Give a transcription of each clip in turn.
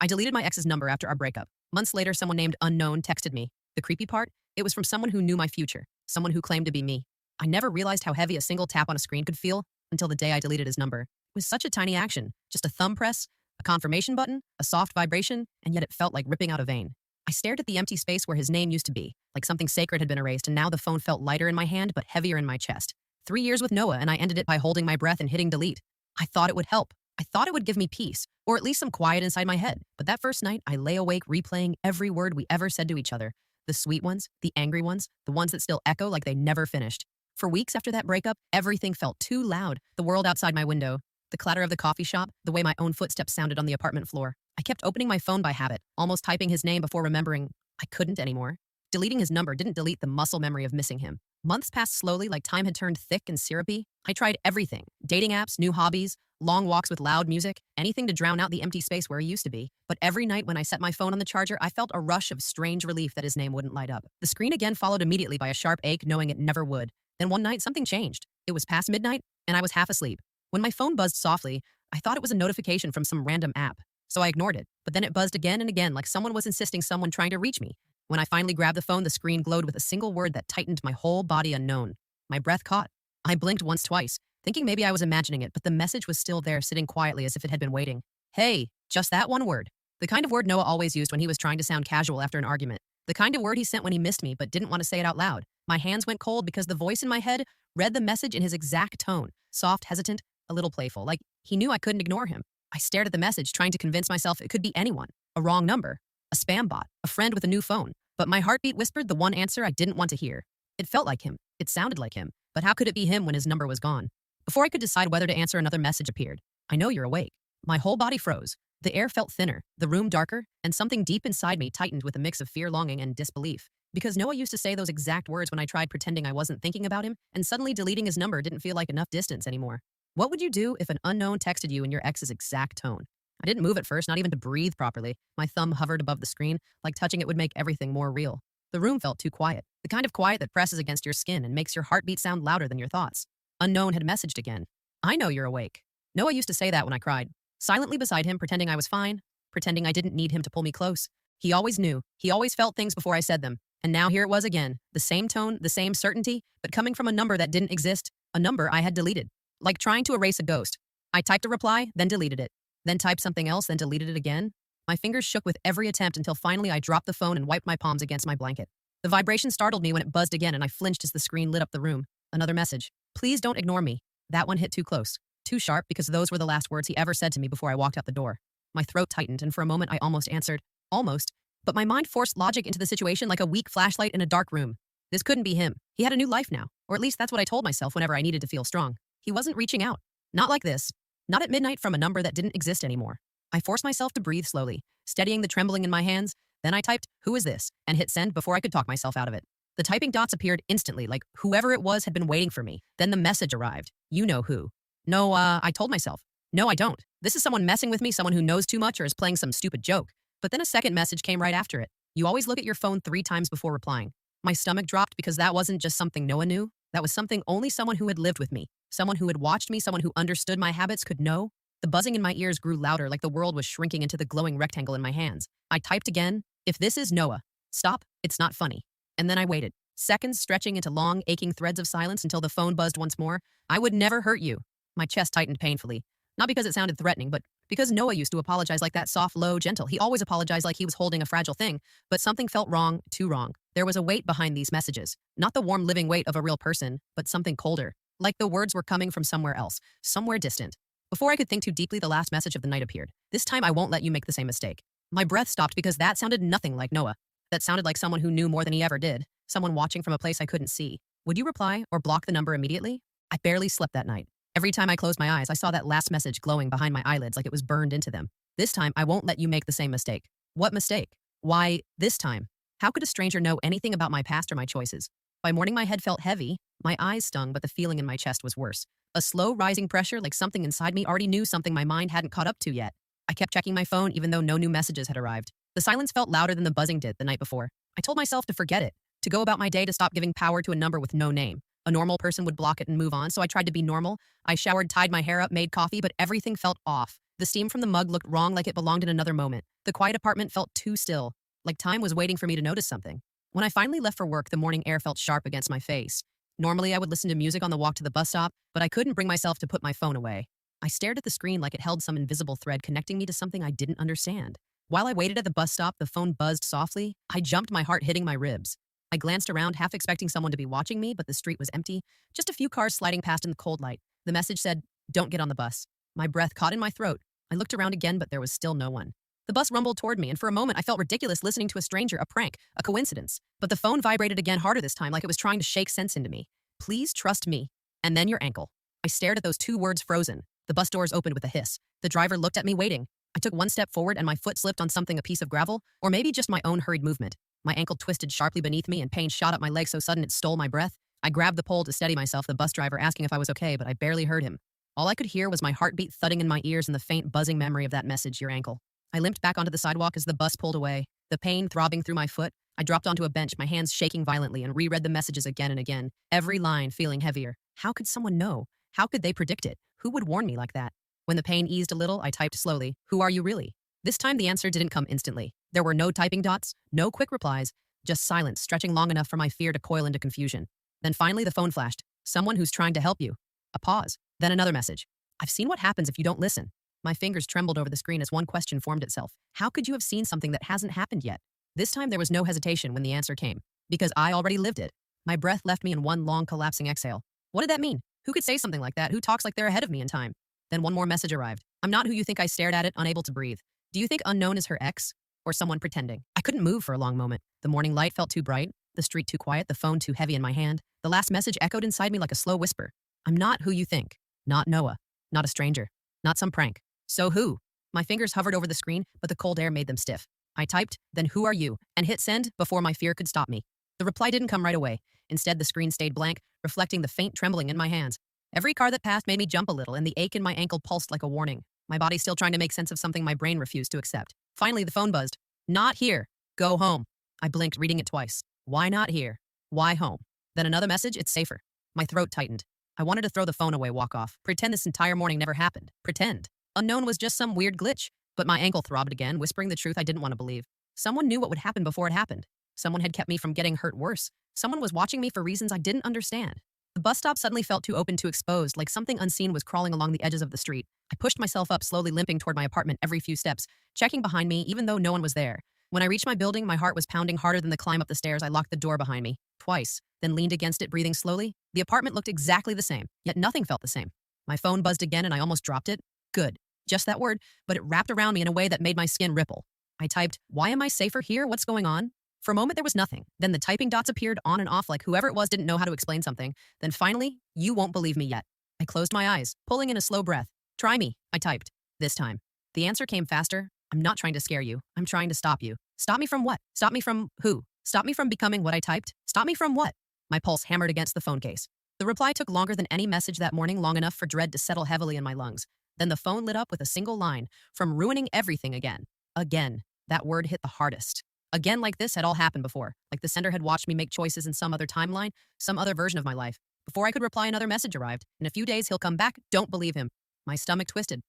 I deleted my ex's number after our breakup. Months later, someone named Unknown texted me. The creepy part? It was from someone who knew my future, someone who claimed to be me. I never realized how heavy a single tap on a screen could feel until the day I deleted his number. It was such a tiny action, just a thumb press, a confirmation button, a soft vibration, and yet it felt like ripping out a vein. I stared at the empty space where his name used to be, like something sacred had been erased, and now the phone felt lighter in my hand but heavier in my chest. 3 years with Noah, and I ended it by holding my breath and hitting delete. I thought it would help. I thought it would give me peace, or at least some quiet inside my head. But that first night, I lay awake replaying every word we ever said to each other. The sweet ones, the angry ones, the ones that still echo like they never finished. For weeks after that breakup, everything felt too loud. The world outside my window, the clatter of the coffee shop, the way my own footsteps sounded on the apartment floor. I kept opening my phone by habit, almost typing his name before remembering I couldn't anymore. Deleting his number didn't delete the muscle memory of missing him. Months passed slowly like time had turned thick and syrupy. I tried everything. Dating apps, new hobbies, long walks with loud music, anything to drown out the empty space where he used to be. But every night when I set my phone on the charger, I felt a rush of strange relief that his name wouldn't light up. The screen again followed immediately by a sharp ache, knowing it never would. Then one night, something changed. It was past midnight, and I was half asleep. When my phone buzzed softly, I thought it was a notification from some random app, so I ignored it. But then it buzzed again and again, like someone was insisting someone trying to reach me. When I finally grabbed the phone, the screen glowed with a single word that tightened my whole body. Unknown. My breath caught. I blinked once, twice, thinking maybe I was imagining it, but the message was still there, sitting quietly as if it had been waiting. Hey, just that one word. The kind of word Noah always used when he was trying to sound casual after an argument. The kind of word he sent when he missed me but didn't want to say it out loud. My hands went cold because the voice in my head read the message in his exact tone. Soft, hesitant, a little playful, like he knew I couldn't ignore him. I stared at the message, trying to convince myself it could be anyone. A wrong number, a spam bot, a friend with a new phone. But my heartbeat whispered the one answer I didn't want to hear. It felt like him. It sounded like him. But how could it be him when his number was gone? Before I could decide whether to answer, another message appeared. I know you're awake. My whole body froze. The air felt thinner, the room darker, and something deep inside me tightened with a mix of fear, longing, and disbelief. Because Noah used to say those exact words when I tried pretending I wasn't thinking about him, and suddenly deleting his number didn't feel like enough distance anymore. What would you do if an unknown texted you in your ex's exact tone? I didn't move at first, not even to breathe properly. My thumb hovered above the screen, like touching it would make everything more real. The room felt too quiet, the kind of quiet that presses against your skin and makes your heartbeat sound louder than your thoughts. Unknown had messaged again. I know you're awake. Noah used to say that when I cried. Silently beside him, pretending I was fine, pretending I didn't need him to pull me close. He always knew. He always felt things before I said them. And now here it was again. The same tone, the same certainty, but coming from a number that didn't exist, a number I had deleted. Like trying to erase a ghost. I typed a reply, then deleted it. Then typed something else, then deleted it again. My fingers shook with every attempt until finally I dropped the phone and wiped my palms against my blanket. The vibration startled me when it buzzed again, and I flinched as the screen lit up the room. Another message. Please don't ignore me. That one hit too close. Too sharp, because those were the last words he ever said to me before I walked out the door. My throat tightened, and for a moment I almost answered. Almost. But my mind forced logic into the situation like a weak flashlight in a dark room. This couldn't be him. He had a new life now. Or at least that's what I told myself whenever I needed to feel strong. He wasn't reaching out. Not like this. Not at midnight from a number that didn't exist anymore. I forced myself to breathe slowly, steadying the trembling in my hands. Then I typed, "Who is this?" and hit send before I could talk myself out of it. The typing dots appeared instantly, like whoever it was had been waiting for me. Then the message arrived. You know who. No, I told myself. No, I don't. This is someone messing with me, someone who knows too much or is playing some stupid joke. But then a second message came right after it. You always look at your phone 3 times before replying. My stomach dropped because that wasn't just something Noah knew. That was something only someone who had lived with me, someone who had watched me, someone who understood my habits could know. The buzzing in my ears grew louder, like the world was shrinking into the glowing rectangle in my hands. I typed again, "If this is Noah, stop, it's not funny." And then I waited, seconds stretching into long, aching threads of silence until the phone buzzed once more. "I would never hurt you." My chest tightened painfully. Not because it sounded threatening, but because Noah used to apologize like that, soft, low, gentle. He always apologized like he was holding a fragile thing, but something felt wrong, too wrong. There was a weight behind these messages. Not the warm, living weight of a real person, but something colder. Like the words were coming from somewhere else, somewhere distant. Before I could think too deeply, the last message of the night appeared. "This time I won't let you make the same mistake." My breath stopped because that sounded nothing like Noah. That sounded like someone who knew more than he ever did. Someone watching from a place I couldn't see. Would you reply or block the number immediately? I barely slept that night. Every time I closed my eyes, I saw that last message glowing behind my eyelids like it was burned into them. "This time, I won't let you make the same mistake." What mistake? Why, this time? How could a stranger know anything about my past or my choices? By morning, my head felt heavy. My eyes stung, but the feeling in my chest was worse. A slow, rising pressure, like something inside me already knew something my mind hadn't caught up to yet. I kept checking my phone even though no new messages had arrived. The silence felt louder than the buzzing did the night before. I told myself to forget it, to go about my day, to stop giving power to a number with no name. A normal person would block it and move on, so I tried to be normal. I showered, tied my hair up, made coffee, but everything felt off. The steam from the mug looked wrong, like it belonged in another moment. The quiet apartment felt too still, like time was waiting for me to notice something. When I finally left for work, the morning air felt sharp against my face. Normally, I would listen to music on the walk to the bus stop, but I couldn't bring myself to put my phone away. I stared at the screen like it held some invisible thread connecting me to something I didn't understand. While I waited at the bus stop, the phone buzzed softly. I jumped, my heart hitting my ribs. I glanced around, half expecting someone to be watching me, but the street was empty. Just a few cars sliding past in the cold light. The message said, "Don't get on the bus." My breath caught in my throat. I looked around again, but there was still no one. The bus rumbled toward me, and for a moment I felt ridiculous listening to a stranger, a prank, a coincidence. But the phone vibrated again, harder this time, like it was trying to shake sense into me. "Please trust me." And then your ankle. I stared at those two words frozen. The bus doors opened with a hiss. The driver looked at me, waiting. I took one step forward and my foot slipped on something, a piece of gravel, or maybe just my own hurried movement. My ankle twisted sharply beneath me and pain shot up my leg so sudden it stole my breath. I grabbed the pole to steady myself, the bus driver asking if I was okay, but I barely heard him. All I could hear was my heartbeat thudding in my ears and the faint buzzing memory of that message, "Your ankle." I limped back onto the sidewalk as the bus pulled away, the pain throbbing through my foot. I dropped onto a bench, my hands shaking violently, and reread the messages again and again, every line feeling heavier. How could someone know? How could they predict it? Who would warn me like that? When the pain eased a little, I typed slowly, "Who are you really?" This time the answer didn't come instantly. There were no typing dots, no quick replies, just silence stretching long enough for my fear to coil into confusion. Then finally the phone flashed. "Someone who's trying to help you." A pause. Then another message. "I've seen what happens if you don't listen." My fingers trembled over the screen as one question formed itself. How could you have seen something that hasn't happened yet? This time there was no hesitation when the answer came. Because I already lived it. My breath left me in one long collapsing exhale. What did that mean? Who could say something like that? Who talks like they're ahead of me in time? Then one more message arrived. "I'm not who you think." I stared at it, unable to breathe. Do you think unknown is her ex? Or someone pretending? I couldn't move for a long moment. The morning light felt too bright, the street too quiet, the phone too heavy in my hand. The last message echoed inside me like a slow whisper. "I'm not who you think. Not Noah. Not a stranger. Not some prank. So who?" My fingers hovered over the screen, but the cold air made them stiff. I typed, "Then who are you?" and hit send before my fear could stop me. The reply didn't come right away. Instead, the screen stayed blank, reflecting the faint trembling in my hands. Every car that passed made me jump a little, and the ache in my ankle pulsed like a warning. My body still trying to make sense of something my brain refused to accept. Finally, the phone buzzed. "Not here. Go home." I blinked, reading it twice. Why not here? Why home? Then another message, "It's safer." My throat tightened. I wanted to throw the phone away, walk off, pretend this entire morning never happened. Pretend. Unknown was just some weird glitch. But my ankle throbbed again, whispering the truth I didn't want to believe. Someone knew what would happen before it happened. Someone had kept me from getting hurt worse. Someone was watching me for reasons I didn't understand. The bus stop suddenly felt too open, too exposed, like something unseen was crawling along the edges of the street. I pushed myself up, slowly limping toward my apartment every few steps, checking behind me even though no one was there. When I reached my building, my heart was pounding harder than the climb up the stairs. I locked the door behind me, twice, then leaned against it, breathing slowly. The apartment looked exactly the same, yet nothing felt the same. My phone buzzed again and I almost dropped it. Good. Just that word, but it wrapped around me in a way that made my skin ripple. I typed, "Why am I safer here? What's going on?" For a moment, there was nothing. Then the typing dots appeared on and off like whoever it was didn't know how to explain something. Then finally, "You won't believe me yet." I closed my eyes, pulling in a slow breath. "Try me," I typed. This time. The answer came faster. "I'm not trying to scare you. I'm trying to stop you." Stop me from what? Stop me from who? Stop me from becoming what I typed? Stop me from what? My pulse hammered against the phone case. The reply took longer than any message that morning, long enough for dread to settle heavily in my lungs. Then the phone lit up with a single line, "From ruining everything again." Again. That word hit the hardest. Again, like this had all happened before. Like the sender had watched me make choices in some other timeline, some other version of my life. Before I could reply, another message arrived. "In a few days, he'll come back. Don't believe him." My stomach twisted.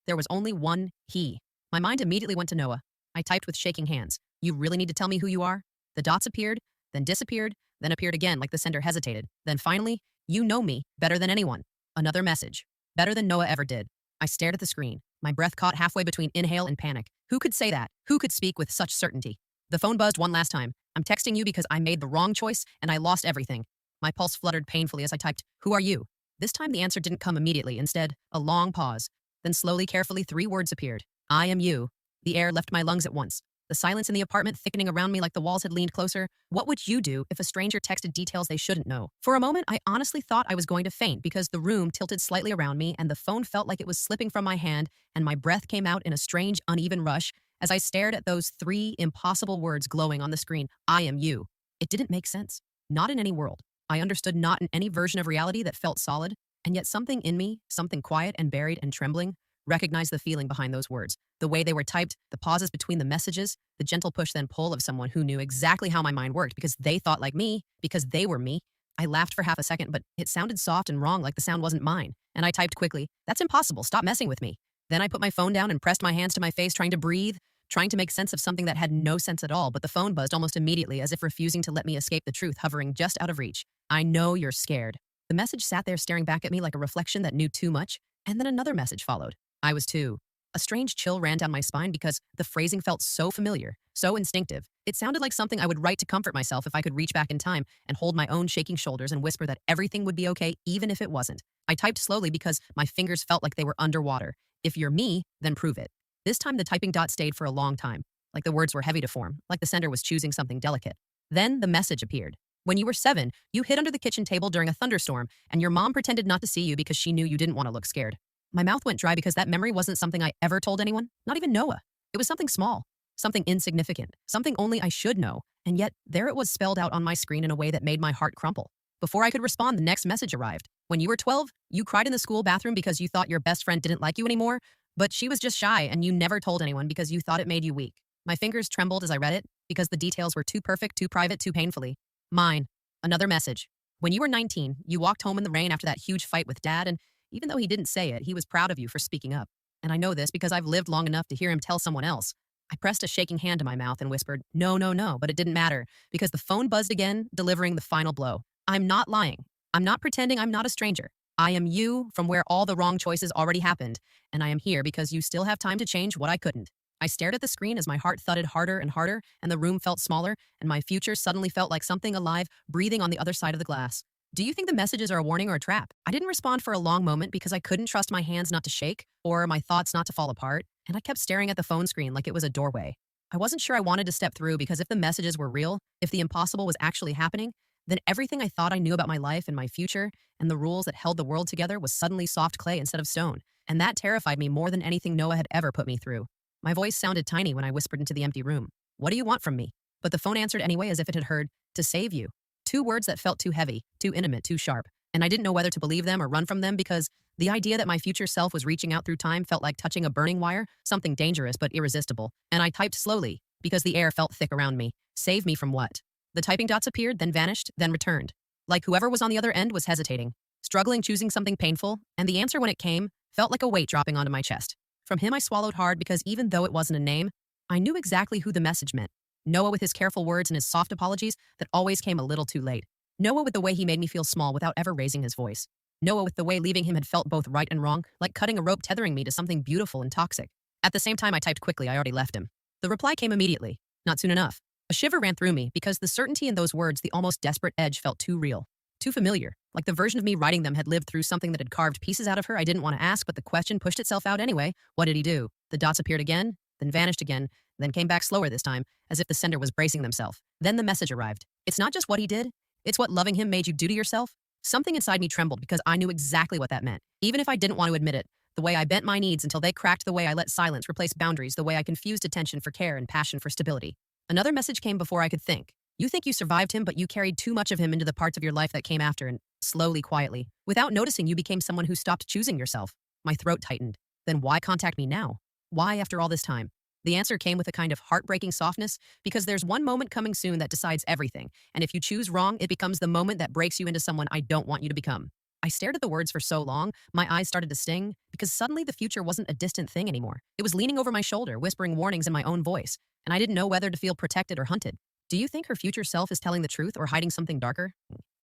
There was only one he. My mind immediately went to Noah. I typed with shaking hands. "You really need to tell me who you are?" The dots appeared, then disappeared, then appeared again like the sender hesitated. Then finally, "You know me better than anyone." Another message. Better than Noah ever did. I stared at the screen. My breath caught halfway between inhale and panic. Who could say that? Who could speak with such certainty? The phone buzzed one last time. "I'm texting you because I made the wrong choice and I lost everything." My pulse fluttered painfully as I typed, "Who are you?" This time the answer didn't come immediately. Instead, a long pause. Then slowly, carefully, 3 words appeared. "I am you." The air left my lungs at once. The silence in the apartment thickening around me like the walls had leaned closer. What would you do if a stranger texted details they shouldn't know? For a moment, I honestly thought I was going to faint because the room tilted slightly around me and the phone felt like it was slipping from my hand and my breath came out in a strange, uneven rush as I stared at those 3 impossible words glowing on the screen. "I am you." It didn't make sense. Not in any world. I understood not in any version of reality that felt solid, and yet something in me, something quiet and buried and trembling, recognized the feeling behind those words. The way they were typed, the pauses between the messages, the gentle push then pull of someone who knew exactly how my mind worked because they thought like me, because they were me. I laughed for half a second, but it sounded soft and wrong like the sound wasn't mine. And I typed quickly, "That's impossible. Stop messing with me." Then I put my phone down and pressed my hands to my face, trying to breathe, trying to make sense of something that had no sense at all, but the phone buzzed almost immediately, as if refusing to let me escape the truth, hovering just out of reach. I know you're scared. The message sat there staring back at me like a reflection that knew too much, and then another message followed. I was too. A strange chill ran down my spine because the phrasing felt so familiar, so instinctive. It sounded like something I would write to comfort myself if I could reach back in time and hold my own shaking shoulders and whisper that everything would be okay even if it wasn't. I typed slowly because my fingers felt like they were underwater. If you're me, then prove it. This time the typing dot stayed for a long time, like the words were heavy to form, like the sender was choosing something delicate. Then the message appeared. When you were 7, you hid under the kitchen table during a thunderstorm, and your mom pretended not to see you because she knew you didn't want to look scared. My mouth went dry because that memory wasn't something I ever told anyone, not even Noah. It was something small, something insignificant, something only I should know, and yet there it was spelled out on my screen in a way that made my heart crumple. Before I could respond, the next message arrived. When you were 12, you cried in the school bathroom because you thought your best friend didn't like you anymore, but she was just shy and you never told anyone because you thought it made you weak. My fingers trembled as I read it because the details were too perfect, too private, too painfully mine. Another message. When you were 19, you walked home in the rain after that huge fight with Dad, and even though he didn't say it, he was proud of you for speaking up. And I know this because I've lived long enough to hear him tell someone else. I pressed a shaking hand to my mouth and whispered, "No, no, no," but it didn't matter because the phone buzzed again, delivering the final blow. I'm not lying. I'm not pretending I'm not a stranger. I am you from where all the wrong choices already happened, and I am here because you still have time to change what I couldn't. I stared at the screen as my heart thudded harder and harder, and the room felt smaller, and my future suddenly felt like something alive, breathing on the other side of the glass. Do you think the messages are a warning or a trap? I didn't respond for a long moment because I couldn't trust my hands not to shake or my thoughts not to fall apart, and I kept staring at the phone screen like it was a doorway. I wasn't sure I wanted to step through because if the messages were real, if the impossible was actually happening, then everything I thought I knew about my life and my future and the rules that held the world together was suddenly soft clay instead of stone, and that terrified me more than anything Noah had ever put me through. My voice sounded tiny when I whispered into the empty room. What do you want from me? But the phone answered anyway as if it had heard, to save you. 2 words that felt too heavy, too intimate, too sharp. And I didn't know whether to believe them or run from them because the idea that my future self was reaching out through time felt like touching a burning wire, something dangerous but irresistible. And I typed slowly because the air felt thick around me. Save me from what? The typing dots appeared, then vanished, then returned. Like whoever was on the other end was hesitating, struggling, choosing something painful, and the answer when it came felt like a weight dropping onto my chest. From him I swallowed hard because even though it wasn't a name, I knew exactly who the message meant. Noah with his careful words and his soft apologies that always came a little too late. Noah with the way he made me feel small without ever raising his voice. Noah with the way leaving him had felt both right and wrong, like cutting a rope tethering me to something beautiful and toxic. At the same time I typed quickly, I already left him. The reply came immediately. Not soon enough. A shiver ran through me because the certainty in those words, the almost desperate edge, felt too real. Too familiar. Like the version of me writing them had lived through something that had carved pieces out of her I didn't want to ask, but the question pushed itself out anyway. What did he do? The dots appeared again, then vanished again, then came back slower this time, as if the sender was bracing themselves. Then the message arrived. It's not just what he did, it's what loving him made you do to yourself. Something inside me trembled because I knew exactly what that meant, even if I didn't want to admit it. The way I bent my needs until they cracked, the way I let silence replace boundaries, the way I confused attention for care and passion for stability. Another message came before I could think. You think you survived him, but you carried too much of him into the parts of your life that came after, and slowly, quietly, without noticing, you became someone who stopped choosing yourself. My throat tightened. Then why contact me now? Why after all this time? The answer came with a kind of heartbreaking softness because there's one moment coming soon that decides everything, and if you choose wrong, it becomes the moment that breaks you into someone I don't want you to become. I stared at the words for so long, my eyes started to sting because suddenly the future wasn't a distant thing anymore. It was leaning over my shoulder, whispering warnings in my own voice, and I didn't know whether to feel protected or hunted. Do you think her future self is telling the truth or hiding something darker?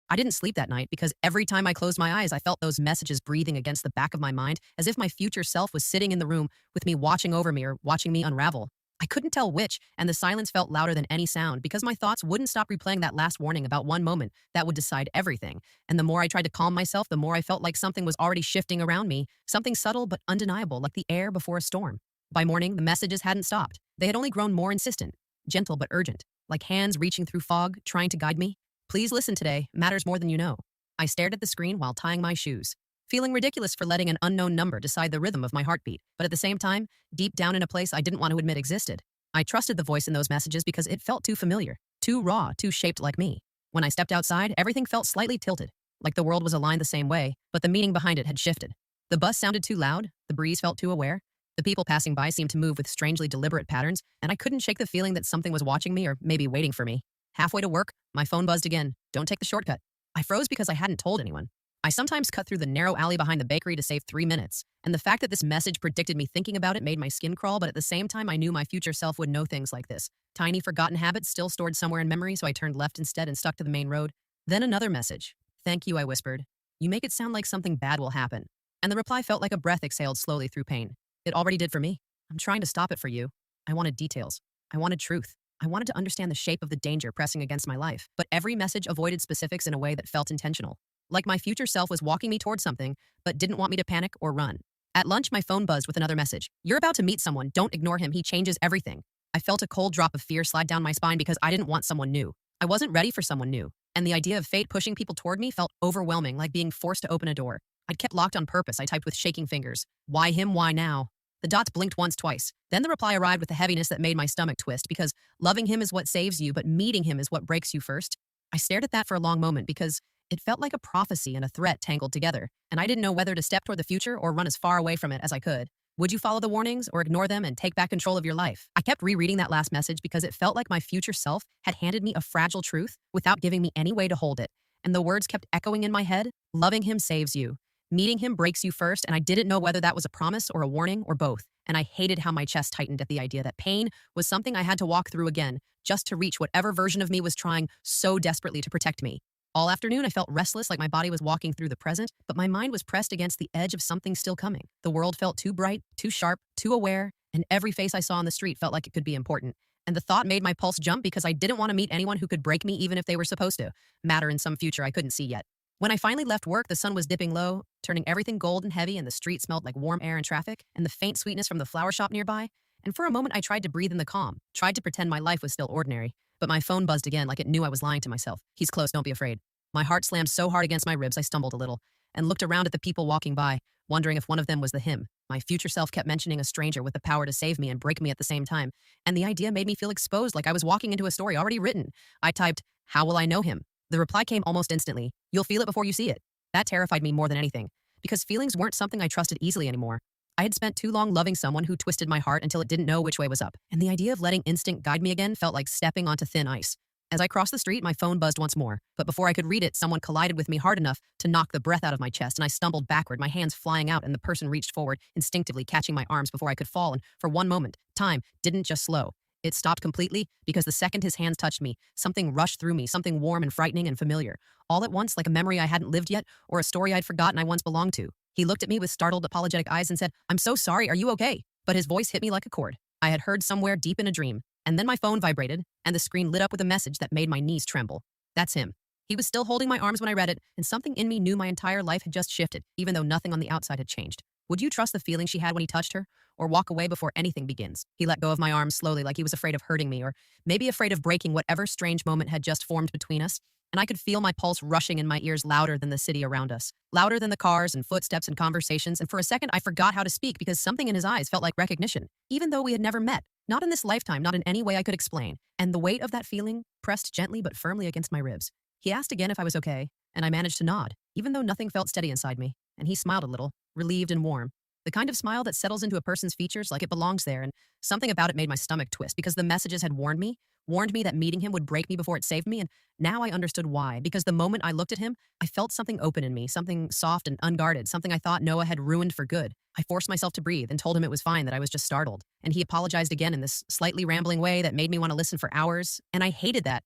I didn't sleep that night because every time I closed my eyes, I felt those messages breathing against the back of my mind as if my future self was sitting in the room with me watching over me or watching me unravel. I couldn't tell which, and the silence felt louder than any sound because my thoughts wouldn't stop replaying that last warning about one moment that would decide everything. And the more I tried to calm myself, the more I felt like something was already shifting around me, something subtle but undeniable, like the air before a storm. By morning, the messages hadn't stopped. They had only grown more insistent, gentle but urgent, like hands reaching through fog, trying to guide me. Please listen today, matters more than you know. I stared at the screen while tying my shoes, feeling ridiculous for letting an unknown number decide the rhythm of my heartbeat, but at the same time, deep down in a place I didn't want to admit existed. I trusted the voice in those messages because it felt too familiar, too raw, too shaped like me. When I stepped outside, everything felt slightly tilted, like the world was aligned the same way, but the meaning behind it had shifted. The bus sounded too loud, the breeze felt too aware, the people passing by seemed to move with strangely deliberate patterns, and I couldn't shake the feeling that something was watching me or maybe waiting for me. Halfway to work, my phone buzzed again. Don't take the shortcut. I froze because I hadn't told anyone. I sometimes cut through the narrow alley behind the bakery to save 3 minutes, and the fact that this message predicted me thinking about it made my skin crawl, but at the same time, I knew my future self would know things like this. Tiny, forgotten habits still stored somewhere in memory, so I turned left instead and stuck to the main road. Then another message. Thank you, I whispered. You make it sound like something bad will happen. And the reply felt like a breath exhaled slowly through pain. It already did for me. I'm trying to stop it for you. I wanted details. I wanted truth. I wanted to understand the shape of the danger pressing against my life, but every message avoided specifics in a way that felt intentional. Like my future self was walking me towards something, but didn't want me to panic or run. At lunch, my phone buzzed with another message. You're about to meet someone. Don't ignore him. He changes everything. I felt a cold drop of fear slide down my spine because I didn't want someone new. I wasn't ready for someone new, and the idea of fate pushing people toward me felt overwhelming, like being forced to open a door. I'd kept locked on purpose, I typed with shaking fingers. Why him, why now? The dots blinked once, twice. Then the reply arrived with a heaviness that made my stomach twist because loving him is what saves you, but meeting him is what breaks you first. I stared at that for a long moment because it felt like a prophecy and a threat tangled together, and I didn't know whether to step toward the future or run as far away from it as I could. Would you follow the warnings or ignore them and take back control of your life? I kept rereading that last message because it felt like my future self had handed me a fragile truth without giving me any way to hold it. And the words kept echoing in my head. Loving him saves you. Meeting him breaks you first, and I didn't know whether that was a promise or a warning or both. And I hated how my chest tightened at the idea that pain was something I had to walk through again, just to reach whatever version of me was trying so desperately to protect me. All afternoon, I felt restless, like my body was walking through the present, but my mind was pressed against the edge of something still coming. The world felt too bright, too sharp, too aware, and every face I saw on the street felt like it could be important. And the thought made my pulse jump because I didn't want to meet anyone who could break me even if they were supposed to matter in some future I couldn't see yet. When I finally left work, the sun was dipping low, turning everything gold and heavy, and the street smelled like warm air and traffic, and the faint sweetness from the flower shop nearby. And for a moment, I tried to breathe in the calm, tried to pretend my life was still ordinary. But my phone buzzed again like it knew I was lying to myself. He's close, don't be afraid. My heart slammed so hard against my ribs I stumbled a little, and looked around at the people walking by, wondering if one of them was the him. My future self kept mentioning a stranger with the power to save me and break me at the same time, and the idea made me feel exposed, like I was walking into a story already written. I typed, "How will I know him?" The reply came almost instantly. "You'll feel it before you see it." That terrified me more than anything, because feelings weren't something I trusted easily anymore. I had spent too long loving someone who twisted my heart until it didn't know which way was up, and the idea of letting instinct guide me again felt like stepping onto thin ice. As I crossed the street, my phone buzzed once more, but before I could read it, someone collided with me hard enough to knock the breath out of my chest, and I stumbled backward, my hands flying out, and the person reached forward, instinctively catching my arms before I could fall, and for one moment, time didn't just slow. It stopped completely because the second his hands touched me, something rushed through me, something warm and frightening and familiar, all at once like a memory I hadn't lived yet or a story I'd forgotten I once belonged to. He looked at me with startled, apologetic eyes and said, "I'm so sorry, are you okay?" But his voice hit me like a chord. I had heard somewhere deep in a dream. And then my phone vibrated, and the screen lit up with a message that made my knees tremble. That's him. He was still holding my arms when I read it, and something in me knew my entire life had just shifted, even though nothing on the outside had changed. Would you trust the feeling she had when he touched her, or walk away before anything begins? He let go of my arms slowly, like he was afraid of hurting me, or maybe afraid of breaking whatever strange moment had just formed between us. And I could feel my pulse rushing in my ears louder than the city around us, louder than the cars and footsteps and conversations, and for a second I forgot how to speak because something in his eyes felt like recognition, even though we had never met. Not in this lifetime, not in any way I could explain. And the weight of that feeling pressed gently but firmly against my ribs. He asked again if I was okay, and I managed to nod, even though nothing felt steady inside me. And he smiled a little, relieved and warm. The kind of smile that settles into a person's features like it belongs there, and something about it made my stomach twist because the messages had warned me that meeting him would break me before it saved me, and now I understood why. Because the moment I looked at him, I felt something open in me, something soft and unguarded, something I thought Noah had ruined for good. I forced myself to breathe and told him it was fine, that I was just startled. And he apologized again in this slightly rambling way that made me want to listen for hours, and I hated that.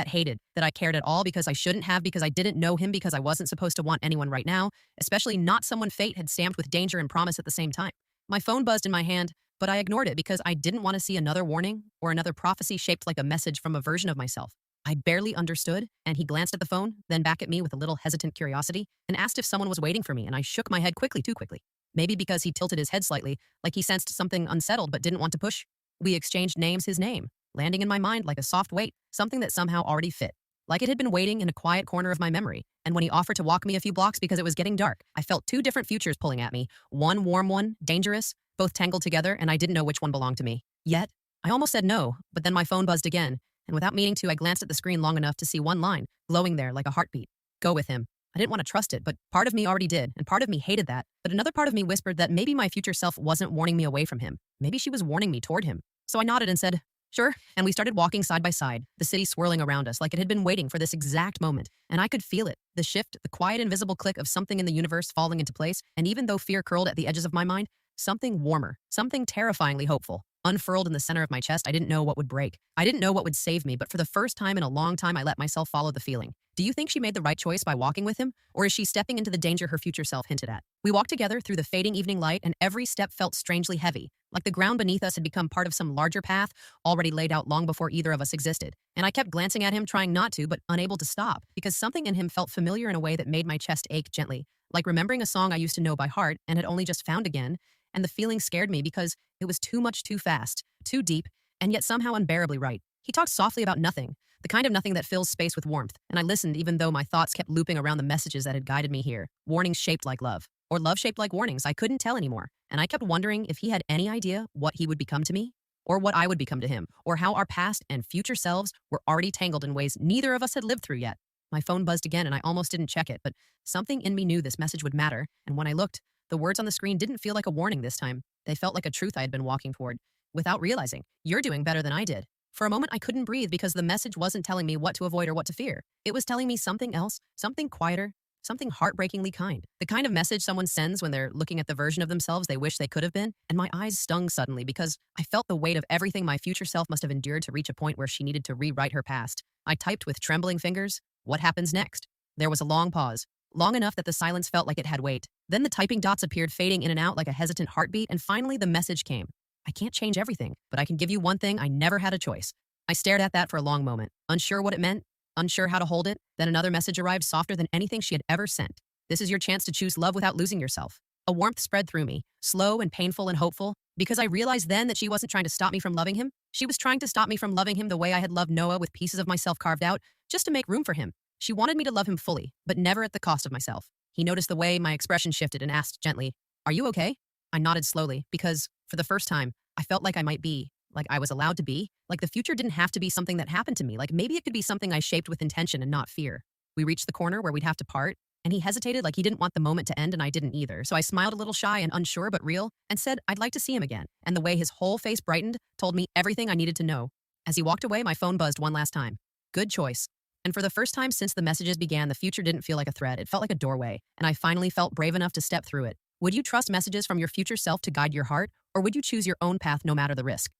Hated that I cared at all because I shouldn't have, because I didn't know him, because I wasn't supposed to want anyone right now, especially not someone fate had stamped with danger and promise at the same time. My phone buzzed in my hand, but I ignored it because I didn't want to see another warning or another prophecy shaped like a message from a version of myself. I barely understood, and he glanced at the phone, then back at me with a little hesitant curiosity, and asked if someone was waiting for me, and I shook my head quickly, too quickly. Maybe because he tilted his head slightly, like he sensed something unsettled but didn't want to push. We exchanged names, his name, landing in my mind like a soft weight, something that somehow already fit. Like it had been waiting in a quiet corner of my memory, and when he offered to walk me a few blocks because it was getting dark, I felt two different futures pulling at me, one warm, one dangerous, both tangled together, and I didn't know which one belonged to me. Yet, I almost said no, but then my phone buzzed again, and without meaning to, I glanced at the screen long enough to see one line, glowing there like a heartbeat. Go with him. I didn't want to trust it, but part of me already did, and part of me hated that, but another part of me whispered that maybe my future self wasn't warning me away from him. Maybe she was warning me toward him. So I nodded and said, Sure. And we started walking side by side, the city swirling around us like it had been waiting for this exact moment. And I could feel it, the shift, the quiet, invisible click of something in the universe falling into place. And even though fear curled at the edges of my mind, something warmer, something terrifyingly hopeful, unfurled in the center of my chest. I didn't know what would break. I didn't know what would save me, but for the first time in a long time, I let myself follow the feeling. Do you think she made the right choice by walking with him? Or is she stepping into the danger her future self hinted at? We walked together through the fading evening light, and every step felt strangely heavy, like the ground beneath us had become part of some larger path already laid out long before either of us existed. And I kept glancing at him, trying not to, but unable to stop, because something in him felt familiar in a way that made my chest ache gently, like remembering a song I used to know by heart and had only just found again. And the feeling scared me because it was too much too fast, too deep, and yet somehow unbearably right. He talked softly about nothing, the kind of nothing that fills space with warmth, and I listened even though my thoughts kept looping around the messages that had guided me here, warnings shaped like love, or love shaped like warnings. I couldn't tell anymore, and I kept wondering if he had any idea what he would become to me, or what I would become to him, or how our past and future selves were already tangled in ways neither of us had lived through yet. My phone buzzed again, and I almost didn't check it, but something in me knew this message would matter, and when I looked, the words on the screen didn't feel like a warning this time. They felt like a truth I had been walking toward, without realizing. You're doing better than I did. For a moment, I couldn't breathe because the message wasn't telling me what to avoid or what to fear. It was telling me something else, something quieter, something heartbreakingly kind. The kind of message someone sends when they're looking at the version of themselves they wish they could have been. And my eyes stung suddenly because I felt the weight of everything my future self must have endured to reach a point where she needed to rewrite her past. I typed with trembling fingers, "What happens next?" There was a long pause, long enough that the silence felt like it had weight. Then the typing dots appeared, fading in and out like a hesitant heartbeat, and finally the message came. "I can't change everything, but I can give you one thing. I never had a choice." I stared at that for a long moment, unsure what it meant, unsure how to hold it. Then another message arrived, softer than anything she had ever sent. "This is your chance to choose love without losing yourself." A warmth spread through me, slow and painful and hopeful, because I realized then that she wasn't trying to stop me from loving him. She was trying to stop me from loving him the way I had loved Noah, with pieces of myself carved out, just to make room for him. She wanted me to love him fully, but never at the cost of myself. He noticed the way my expression shifted and asked gently, "Are you okay?" I nodded slowly because, for the first time, I felt like I might be, like I was allowed to be, like the future didn't have to be something that happened to me, like maybe it could be something I shaped with intention and not fear. We reached the corner where we'd have to part, and he hesitated like he didn't want the moment to end, and I didn't either. So I smiled a little shy and unsure but real and said I'd like to see him again. And the way his whole face brightened told me everything I needed to know. As he walked away, my phone buzzed one last time. Good choice. And for the first time since the messages began, the future didn't feel like a threat. It felt like a doorway, and I finally felt brave enough to step through it. Would you trust messages from your future self to guide your heart, or would you choose your own path no matter the risk?